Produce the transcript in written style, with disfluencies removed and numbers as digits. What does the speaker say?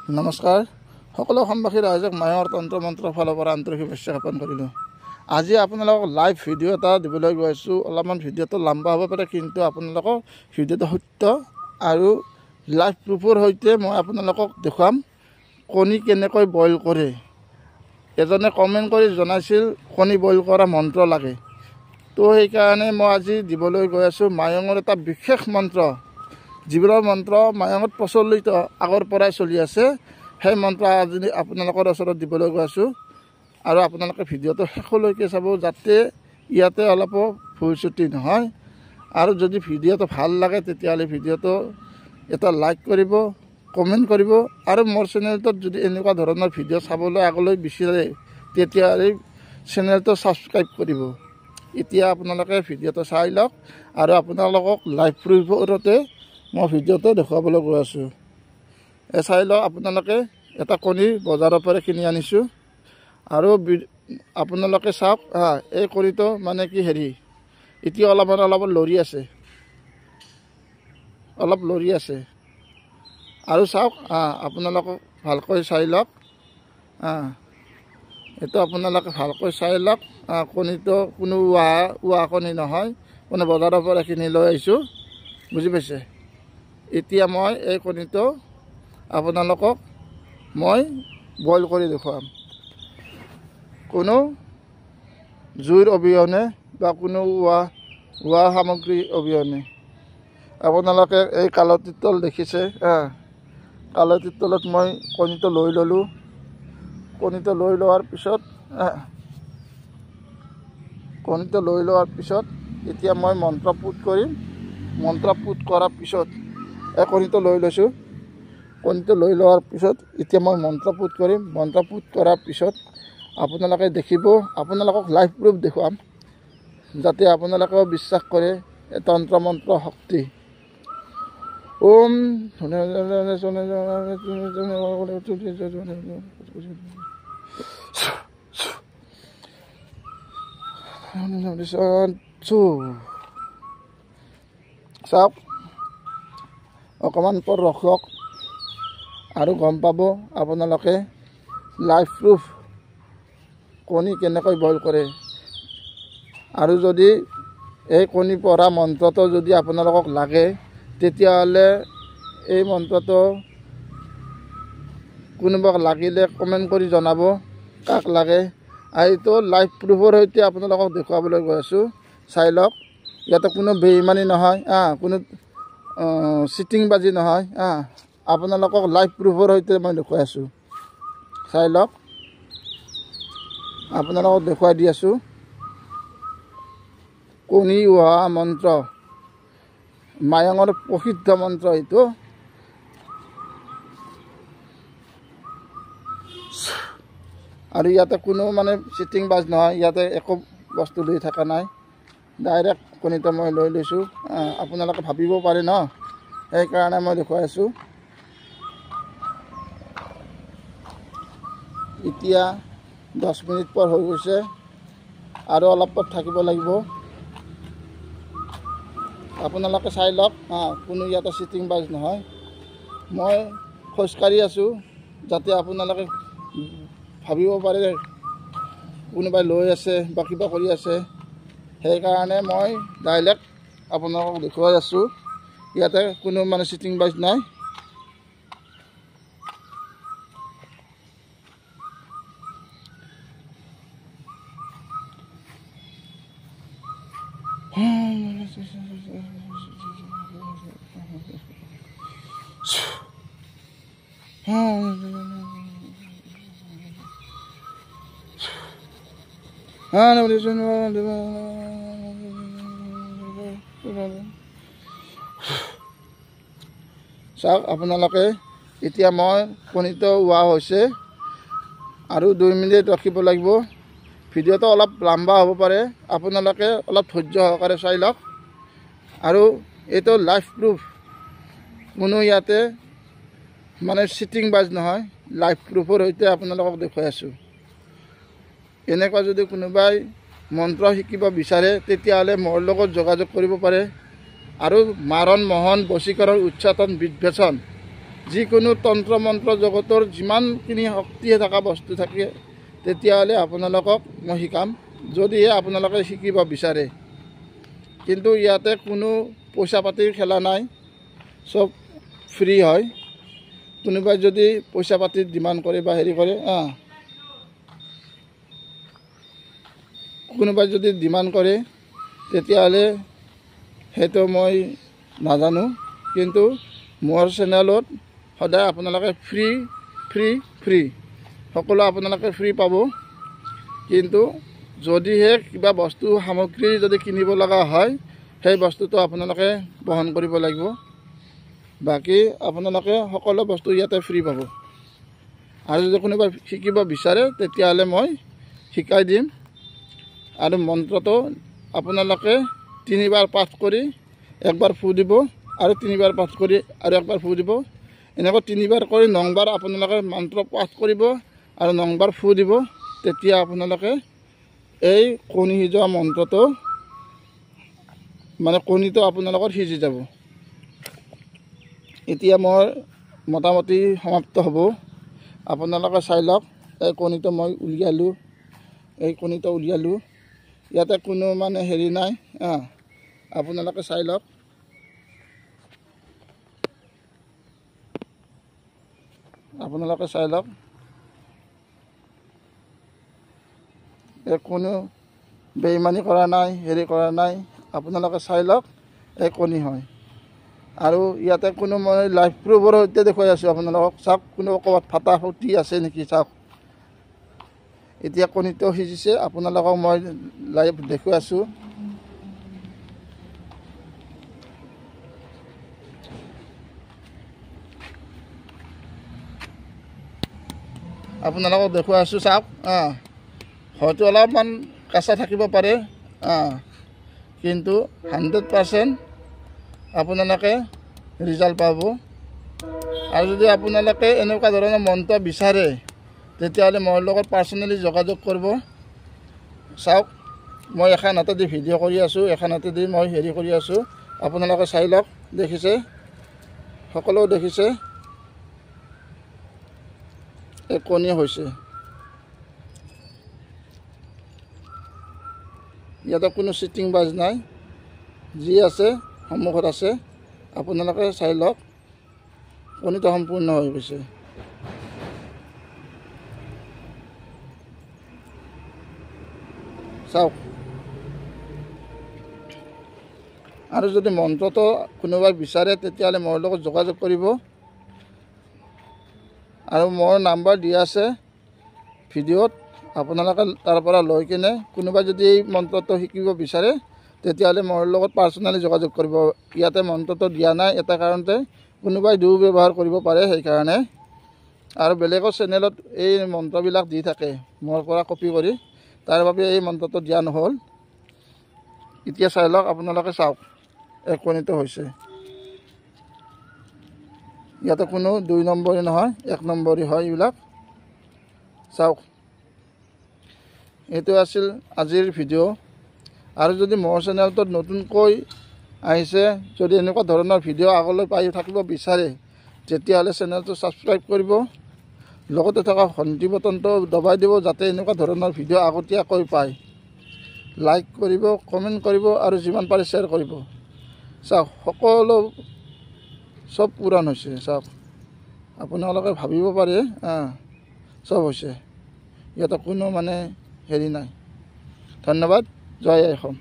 নমস্কাৰ সকলো অসমবাসী ৰাইজক মায়ঙৰ তন্ত্ৰ মন্ত্ৰৰ ফালৰ পৰা আন্তৰিক শুভেচ্ছা জ্ঞাপন কৰিলোঁ। আজি আপোনালোকক লাইভ ভিডিঅ' এটা দিবলৈ গৈ আছোঁ। অলপমান ভিডিঅ'টো লম্বা হ'ব পাৰে, কিন্তু আপোনালোকক ভিডিঅ'টো সত্য আৰু লাইভ প্ৰুফৰ সৈতে মই আপোনালোকক দেখুৱাম কণী কেনেকৈ বইল কৰে। এজনে কমেণ্ট কৰি জনাইছিল কণী বইল কৰা মন্ত্ৰ লাগে, তো সেইকাৰণে মই আজি দিবলৈ গৈ আছোঁ মায়ঙৰ এটা বিশেষ মন্ত্ৰ, যিবোৰ মন্ত্ৰ মায়ঙত প্ৰচলিত আগৰ পৰাই চলি আছে। সেই মন্ত্ৰ আজি আপোনালোকৰ ওচৰত দিবলৈ গৈ আছোঁ আৰু আপোনালোকে ভিডিঅ'টো শেষলৈকে চাব, যাতে ইয়াতে অলপো ভুল চুটি নহয়। আৰু যদি ভিডিঅ'টো ভাল লাগে তেতিয়াহ'লে ভিডিঅ'টো এটা লাইক কৰিব, কমেণ্ট কৰিব, আৰু মোৰ চেনেলটোত যদি এনেকুৱা ধৰণৰ ভিডিঅ' চাবলৈ আগলৈ বিচাৰে তেতিয়াহ'লে চেনেলটো ছাবস্ক্ৰাইব কৰিব। এতিয়া আপোনালোকে ভিডিঅ'টো চাই লওক আৰু আপোনালোকক লাইভ প্ৰুফতে মই ভিডিঅ'টো দেখুৱাবলৈ গৈ আছোঁ। চাই লওক আপোনালোকে এটা কণী বজাৰৰ পৰা কিনি আনিছোঁ আৰু আপোনালোকে চাওক এই কণীটো মানে কি এতিয়া অলপ লৰি আছে, অলপ লৰি আছে। আৰু চাওক আপোনালোকক ভালকৈ চাই লওক, এইটো আপোনালোকে ভালকৈ চাই লওক। কণীটো কোনো উৱা কণী নহয়, মানে বজাৰৰ পৰা কিনি লৈ আহিছোঁ, বুজি পাইছে। এতিয়া মই এই কণীটো আপোনালোকক মই বইল কৰি দেখুৱাম, কোনো জুইৰ অবিহনে বা কোনো উৱা সামগ্ৰী অবিহনে। আপোনালোকে এই কালতিৰ তল দেখিছে, কালতিৰ তলত মই কণীটো লৈ ল'লোঁ। কণীটো লৈ লোৱাৰ পিছত এতিয়া মই মন্ত্ৰ পুট কৰিম। মন্ত্ৰ পুট কৰাৰ পিছত এই কণীটো লৈ লৈছোঁ। কণীটো লৈ লোৱাৰ পিছত এতিয়া মই মন্ত্ৰ পুট কৰিম। মন্ত্ৰ পুট কৰাৰ পিছত আপোনালোকে দেখিব, আপোনালোকক লাইভ প্ৰুফ দেখুৱাম, যাতে আপোনালোকেও বিশ্বাস কৰে তন্ত্ৰ মন্ত্ৰ শক্তি। ওম চাওক, অকণমান পৰ ৰখক আৰু গম পাব আপোনালোকে লাইভ প্ৰুফ কণী কেনেকৈ বইল কৰে। আৰু যদি এই কণী পৰা মন্ত্ৰটো যদি আপোনালোকক লাগে তেতিয়াহ'লে এই মন্ত্ৰটো কোনোবাক লাগিলে কমেণ্ট কৰি জনাব কাক লাগে। এইটো লাইভ প্ৰুফৰ সৈতে আপোনালোকক দেখুৱাবলৈ গৈ আছোঁ। চাই লওক, ইয়াতে কোনো বেইমানি নহয়, কোনো চিটিংবাজি নহয়। আপোনালোকক লাইভ প্ৰুফৰ সৈতে মই দেখুৱাই আছোঁ। চাই লওক, আপোনালোকক দেখুৱাই দি আছোঁ কণী উহা মন্ত্ৰ, মায়ঙৰ প্ৰসিদ্ধ মন্ত্ৰ এইটো। আৰু ইয়াতে কোনো মানে চিটিংবাজ নহয়, ইয়াতে একো বস্তু লৈ থকা নাই, ডাইৰেক্ট কণীটো মই লৈ লৈছোঁ। আপোনালোকে ভাবিব পাৰে ন, সেইকাৰণে মই দেখুৱাই আছোঁ। এতিয়া 10 মিনিট পৰ হৈ গৈছে আৰু অলপ পৰ থাকিব লাগিব। আপোনালোকে চাই লওক, কোনো ইয়াতে চিটিং বাজ নহয়। মই খোজকাঢ়ি আছোঁ, যাতে আপোনালোকে ভাবিব পাৰে কোনোবাই লৈ আছে বা কিবা কৰি আছে। সেইকাৰণে মই ডাইৰেক্ট আপোনালোকক দেখুৱাই আছোঁ, ইয়াতে কোনো মানে চিটিং বাজ নাই। চাওক আপোনালোকে, এতিয়া মই কণীটো উহা হৈছে আৰু 2 মিনিট ৰখিব লাগিব। ভিডিঅ'টো অলপ লম্বা হ'ব পাৰে, আপোনালোকে অলপ ধৈৰ্য সহকাৰে চাই লওক। আৰু এইটো লাইভ প্ৰুফ, কোনো ইয়াতে মানে চিটিং বাজ নহয়, লাইভ প্ৰুফৰ সৈতে আপোনালোকক দেখুৱাই আছোঁ। এনেকুৱা যদি কোনোবাই মন্ত্ৰ শিকিব বিচাৰে তেতিয়াহ'লে মোৰ লগত যোগাযোগ কৰিব পাৰে। আৰু মাৰণ মোহন বশীকৰণ উচ্চাটন বিদ্বেষণ যিকোনো তন্ত্ৰ মন্ত্ৰ জগতৰ যিমানখিনি শক্তি থকা বস্তু থাকে তেতিয়াহ'লে আপোনালোকক মই শিকাম, যদিহে আপোনালোকে শিকিব বিচাৰে। কিন্তু ইয়াতে কোনো পইচা পাতিৰ খেলা নাই, চব ফ্ৰী হয়। কোনোবাই যদি পইচা পাতি ডিমাণ্ড কৰে বা হেৰি কৰে, কোনোবাই যদি ডিমাণ্ড কৰে তেতিয়াহ'লে সেইটো মই নাজানো। কিন্তু মোৰ চেনেলত সদায় আপোনালোকে ফ্ৰী ফ্ৰী ফ্ৰী সকলো আপোনালোকে ফ্ৰী পাব। কিন্তু যদিহে কিবা বস্তু সামগ্ৰী যদি কিনিব লগা হয় সেই বস্তুটো আপোনালোকে বহন কৰিব লাগিব। বাকী আপোনালোকে সকলো বস্তু ইয়াতে ফ্ৰী পাব। আৰু যদি কোনোবাই শিকিব বিচাৰে তেতিয়াহ'লে মই শিকাই দিম। আৰু মন্ত্ৰটো আপোনালোকে 3 বাৰ পাঠ কৰি একবাৰ ফু দিব, আৰু 3 বাৰ পাঠ কৰি আৰু একবাৰ ফু দিব। এনেকৈ 3 বাৰ কৰি 9 বাৰ আপোনালোকে মন্ত্ৰ পাঠ কৰিব আৰু 9 বাৰ ফু দিব। তেতিয়া আপোনালোকে এই কণী সিজোৱা মন্ত্ৰটো মানে কণীটো আপোনালোকৰ সিজি যাব। এতিয়া মোৰ মোটামুটি সমাপ্ত হ'ব। আপোনালোকে চাই লওক, এই কণীটো মই উলিয়ালোঁ, এই কণীটো উলিয়ালোঁ। ইয়াতে কোনো মানে হেৰি নাই, আপোনালোকে চাই লওক। আপোনালোকে চাই লওক, এই কোনো বেইমানি কৰা নাই, হেৰি কৰা নাই। আপোনালোকে চাই লওক, এই কণী হয়। আৰু ইয়াতে কোনো মই লাইভ প্ৰুফৰ সৈতে দেখুৱাই আছোঁ আপোনালোকক। চাওক, কোনো ক'ৰবাত ফাটা ফুটি আছে নেকি চাওক। এতিয়া কণীটো সিজিছে, আপোনালোকক মই লাইভ দেখুৱাই আছোঁ। আপোনালোকক দেখুৱাই আছোঁ চাওক। হয়তো অলপমান কেঁচা থাকিব পাৰে, কিন্তু 100% আপোনালোকে ৰিজাল্ট পাব। আৰু যদি আপোনালোকে এনেকুৱা ধৰণৰ মন্ত্ৰ বিচাৰে তেতিয়াহ'লে মোৰ লগত পাৰ্চনেলি যোগাযোগ কৰিব। চাওক, মই এখন হাতেদি ভিডিঅ' কৰি আছোঁ, এখন হাতেদি মই হেৰি কৰি আছোঁ। আপোনালোকে চাই লওক, দেখিছে, সকলো দেখিছে এই কণী হৈছে। ইয়াতে কোনো চিটিং বাজ নাই, যি আছে সন্মুখত আছে। আপোনালোকে চাই লওক, কণীটো সম্পূৰ্ণ হৈ গৈছে। চাওক, আৰু যদি মন্ত্ৰটো কোনোবাই বিচাৰে তেতিয়াহ'লে মোৰ লগত যোগাযোগ কৰিব। আৰু মোৰ নাম্বাৰ দিয়া আছে ভিডিঅ'ত, আপোনালোকে তাৰ পৰা লৈ কিনে কোনোবাই যদি এই মন্ত্ৰটো শিকিব বিচাৰে তেতিয়াহ'লে মোৰ লগত পাৰ্চনেলি যোগাযোগ কৰিব। ইয়াতে মন্ত্ৰটো দিয়া নাই এটা কাৰণতে, কোনোবাই দুৰ্ব্যৱহাৰ কৰিব পাৰে সেইকাৰণে। আৰু বেলেগৰ চেনেলত এই মন্ত্ৰবিলাক দি থাকে মোৰ পৰা কপি কৰি, তাৰ বাবে এই মন্ত্ৰটো দিয়া নহ'ল। এতিয়া চাই লওক, আপোনালোকে চাওক, এই কণীটো হৈছে। ইয়াতে কোনো 2 নম্বৰী নহয়, 1 নম্বৰী হয় এইবিলাক। চাওক, এইটো আছিল আজিৰ ভিডিঅ'। আৰু যদি মোৰ চেনেলটোত নতুনকৈ আহিছে, যদি এনেকুৱা ধৰণৰ ভিডিঅ' আগলৈ পাই থাকিব বিচাৰে তেতিয়াহ'লে চেনেলটো ছাবস্ক্ৰাইব কৰিব, লগতে থকা ঘণ্টি বটনটো দবাই দিব যাতে এনেকুৱা ধৰণৰ ভিডিঅ' আগতীয়াকৈ পায়। লাইক কৰিব, কমেণ্ট কৰিব আৰু যিমান পাৰে শ্বেয়াৰ কৰিব। চাওক, সকলো চব পূৰণ হৈছে। চাওক, আপোনালোকে ভাবিব পাৰে চব হৈছে, ইয়াতে কোনো মানে হেৰি নাই। ধন্যবাদ। জয় আই অসম।